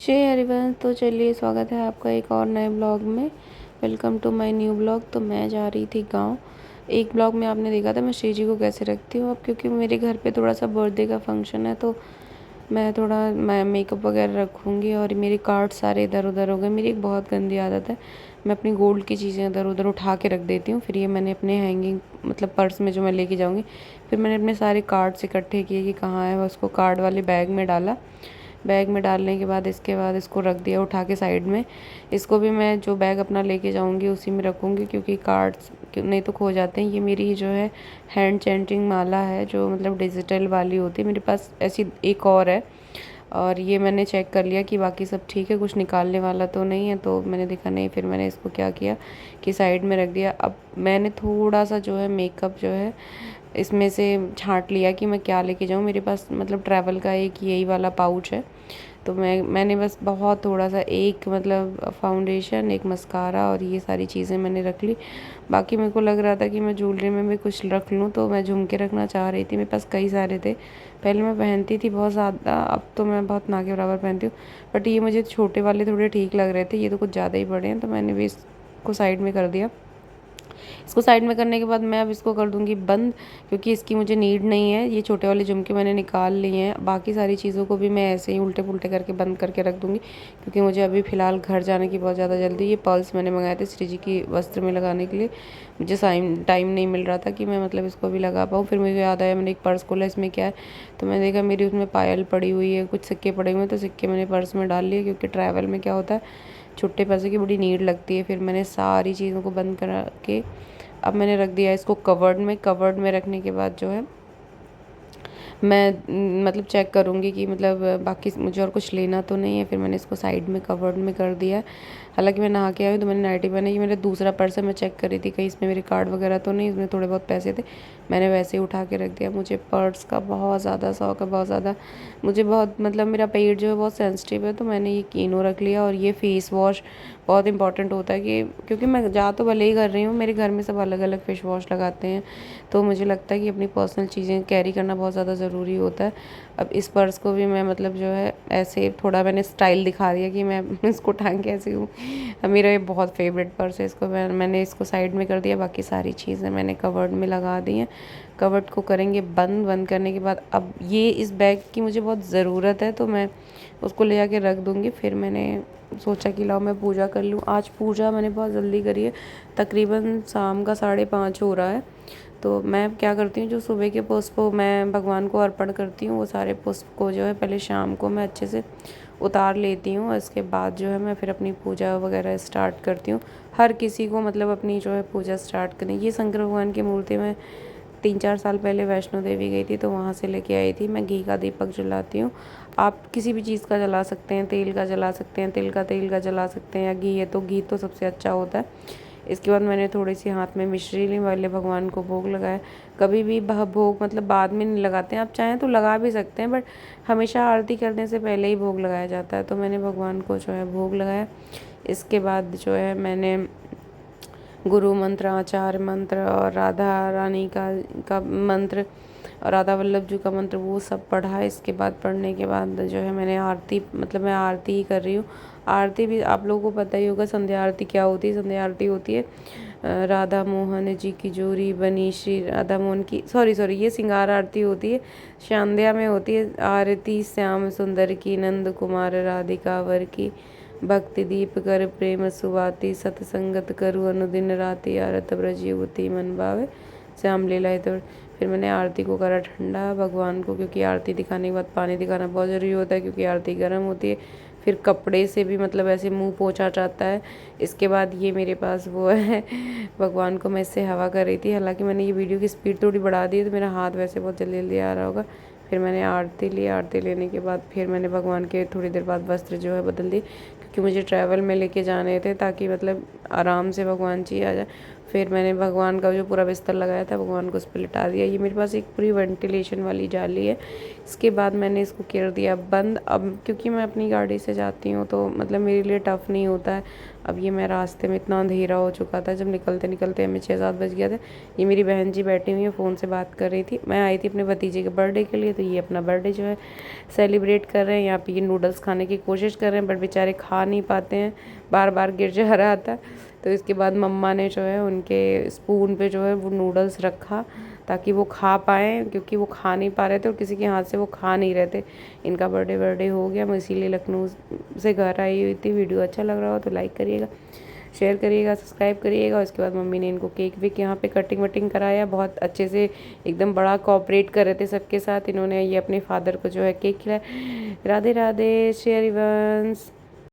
जय एवरीवन। तो चलिए, स्वागत है आपका एक और नए ब्लॉग में। Welcome to my new blog. तो मैं जा रही थी गांव। एक ब्लॉग में आपने देखा था मैं श्री जी को कैसे रखती हूँ। अब क्योंकि मेरे घर पे थोड़ा सा बर्थडे का फंक्शन है, तो मैं मेकअप वगैरह रखूँगी। और मेरे कार्ड सारे इधर उधर हो गए। मेरी एक बहुत गंदी आदत है, मैं अपनी गोल्ड की चीज़ें इधर उधर उठा के रख देती हूँ। फिर ये मैंने अपने हैंगिंग मतलब पर्स में जो मैं लेके जाऊँगी, फिर मैंने अपने सारे कार्ड्स इकट्ठे किए कि कहाँ है, उसको कार्ड वाले बैग में डाला। बैग में डालने के बाद इसके बाद इसको रख दिया उठा के साइड में। इसको भी मैं जो बैग अपना लेके जाऊंगी उसी में रखूंगी, क्योंकि कार्ड्स नहीं तो खो जाते हैं। ये मेरी जो है हैंड चेंटिंग माला है, जो मतलब डिजिटल वाली होती है। मेरे पास ऐसी एक और है, और ये मैंने चेक कर लिया कि बाकी सब ठीक है, कुछ निकालने वाला तो नहीं है। तो मैंने देखा नहीं, फिर मैंने इसको क्या किया कि साइड में रख दिया। अब मैंने थोड़ा सा जो है मेकअप जो है इसमें से छाँट लिया कि मैं क्या लेके जाऊँ। मेरे पास मतलब ट्रैवल का एक यही वाला पाउच है, तो मैंने बस बहुत थोड़ा सा एक मतलब फाउंडेशन, एक मस्कारा और ये सारी चीज़ें मैंने रख ली। बाकी मेरे को लग रहा था कि मैं ज्वेलरी में भी कुछ रख लूँ, तो मैं झुमके रखना चाह रही थी। मेरे पास कई सारे थे, पहले मैं पहनती थी बहुत ज़्यादा, अब तो मैं बहुत ना के बराबर पहनती हूँ। बट ये मुझे छोटे वाले थोड़े ठीक लग रहे थे, ये तो कुछ ज़्यादा ही बड़े हैं, तो मैंने भी इसको साइड में कर दिया। इसको साइड में करने के बाद मैं अब इसको कर दूंगी बंद, क्योंकि इसकी मुझे नीड नहीं है। ये छोटे वाले झुमके मैंने निकाल लिए हैं, बाकी सारी चीज़ों को भी मैं ऐसे ही उल्टे पुल्टे करके बंद करके रख दूंगी, क्योंकि मुझे अभी फ़िलहाल घर जाने की बहुत ज़्यादा जल्दी। ये पर्ल्स मैंने मंगाए थे श्री जी की वस्त्र में लगाने के लिए। मुझे टाइम नहीं मिल रहा था कि मैं मतलब इसको भी लगा पाऊँ। फिर मुझे याद आया, मैंने एक पर्स खोला, इसमें क्या है, तो मैंने देखा मेरी उसमें पायल पड़ी हुई है, कुछ सिक्के पड़े हुए हैं, तो सिक्के मैंने पर्स में डाल लिए, क्योंकि ट्रैवल में क्या होता है छुट्टे पैसे की बड़ी नीड लगती है। फिर मैंने सारी चीज़ों को बंद करा के अब मैंने रख दिया इसको कवर्ड में रखने के बाद जो है मैं मतलब चेक करूँगी कि मतलब बाकी मुझे और कुछ लेना तो नहीं है। फिर मैंने इसको साइड में कवर्ड में कर दिया है। हालांकि मैं नहा के आई हूँ, तो मैंने नाइटी पहनी। कि मेरा दूसरा पर्स है, मैं चेक कर रही थी कहीं इसमें मेरे कार्ड वगैरह तो नहीं, इसमें थोड़े बहुत पैसे थे, मैंने वैसे ही उठा के रख दिया। मुझे पर्स का बहुत ज़्यादा शौक है, बहुत ज़्यादा। मुझे बहुत मतलब मेरा पेट जो है बहुत सेंसिटिव है, तो मैंने ये कीनो रख लिया। और ये फेस वॉश बहुत इंपॉर्टेंट होता है, कि क्योंकि मैं जा तो भले ही कर रही हूँ, मेरे घर में सब अलग अलग फेस वॉश लगाते हैं, तो मुझे लगता है कि अपनी पर्सनल चीज़ें कैरी करना बहुत ज़्यादा ज़रूरी होता है। अब इस पर्स को भी मैं मतलब जो है ऐसे थोड़ा मैंने स्टाइल दिखा दिया कि मैं इसको टांग कैसे हूँ। अब मेरा ये बहुत फेवरेट पर्स है, इसको मैंने इसको साइड में कर दिया। बाकी सारी चीज़ें मैंने कवर्ड में लगा दी हैं। कवर्ड को करेंगे बंद करने के बाद अब ये इस बैग की मुझे बहुत ज़रूरत है, तो मैं उसको ले जाके रख दूँगी। फिर मैंने सोचा कि लाओ मैं पूजा कर लूँ। आज पूजा मैंने बहुत जल्दी करी है, तकरीबन शाम का 5:30 हो रहा है। तो मैं क्या करती हूँ, जो सुबह के पुष्प मैं भगवान को अर्पण करती हूँ, वो सारे पुष्प को जो है पहले शाम को मैं अच्छे से उतार लेती हूँ। इसके बाद जो है मैं फिर अपनी पूजा वगैरह स्टार्ट करती हूँ। हर किसी को मतलब अपनी जो है पूजा स्टार्ट करनी। ये शंकर भगवान की मूर्ति में 3-4 साल पहले वैष्णो देवी गई थी, तो वहाँ से लेके आई थी। मैं घी का दीपक जलाती हूँ। आप किसी भी चीज़ का जला सकते हैं, तेल का जला सकते हैं, तिल का जला सकते हैं, या घी है तो घी तो सबसे अच्छा होता है। इसके बाद मैंने थोड़ी सी हाथ में मिश्री ली, वाले भगवान को भोग लगाया। कभी भी भोग मतलब बाद में नहीं लगाते हैं, आप चाहें तो लगा भी सकते हैं, बट हमेशा आरती करने से पहले ही भोग लगाया जाता है। तो मैंने भगवान को जो है भोग लगाया। इसके बाद जो है मैंने गुरु मंत्र, आचार्य मंत्र और राधा रानी का मंत्र और राधा वल्लभ जी का मंत्र वो सब पढ़ा। इसके बाद पढ़ने के बाद जो है मैंने आरती मतलब मैं आरती ही कर रही हूँ। आरती भी आप लोगों को पता ही होगा, संध्या आरती क्या होती है। संध्या आरती होती है राधा मोहन जी की जोड़ी बनी, श्री राधा मोहन की सॉरी ये श्रृंगार आरती होती है। संध्या में होती है आरती श्याम सुंदर की, नंद कुमार राधिका वर की, भक्ति दीप कर प्रेम सुवाती, सतसंगत करु अनुदिन राति, आरत ब्रज युवती मन भावे, श्याम लीला। तो फिर मैंने आरती को करा ठंडा भगवान को, क्योंकि आरती दिखाने के बाद पानी दिखाना बहुत ज़रूरी होता है, क्योंकि आरती गर्म होती है। फिर कपड़े से भी मतलब ऐसे मुंह पोंछा जाता है। इसके बाद ये मेरे पास वो है भगवान को मैं इससे हवा कर रही थी। हालांकि मैंने ये वीडियो की स्पीड थोड़ी बढ़ा दी है, तो मेरा हाथ वैसे बहुत जल्दी जल्दी आ रहा होगा। फिर मैंने आरती ली। आरती लेने के बाद फिर मैंने भगवान के थोड़ी देर बाद वस्त्र जो है बदल दिए, क्योंकि मुझे ट्रैवल में लेके जाने थे, ताकि मतलब आराम से भगवान जी आ जाए। फिर मैंने भगवान का जो पूरा बिस्तर लगाया था भगवान को उस पर लिटा दिया। ये मेरे पास एक पूरी वेंटिलेशन वाली जाली है। इसके बाद मैंने इसको कर दिया बंद। अब क्योंकि मैं अपनी गाड़ी से जाती हूँ तो मतलब मेरे लिए टफ़ नहीं होता है। अब ये मैं रास्ते में इतना अंधेरा हो चुका था, जब निकलते निकलते हमें 6-7 बज गया था। ये मेरी बहन जी बैठी हुई है, फ़ोन से बात कर रही थी। मैं आई थी अपने भतीजे के बर्थडे के लिए, तो ये अपना बर्थडे जो है सेलिब्रेट कर रहे हैं। यहाँ पे ये नूडल्स खाने की कोशिश कर रहे हैं बट बेचारे खा नहीं पाते हैं, बार बार गिर जा रहा था। तो इसके बाद मम्मा ने जो है उनके स्पून पे जो है वो नूडल्स रखा ताकि वो खा पाएँ, क्योंकि वो खा नहीं पा रहे थे और किसी के हाथ से वो खा नहीं रहे थे। इनका बर्थडे हो गया, मैं इसीलिए लखनऊ से घर आई हुई थी। वीडियो अच्छा लग रहा हो तो लाइक करिएगा, शेयर करिएगा, सब्सक्राइब करिएगा। उसके बाद मम्मी ने इनको केक वेक यहाँ पे कटिंग वटिंग कराया, बहुत अच्छे से एकदम बड़ा कोऑपरेट कर रहे थे सबके साथ। इन्होंने ये अपने फादर को जो है केक खिलाया। Radhe Radhe, share Evans.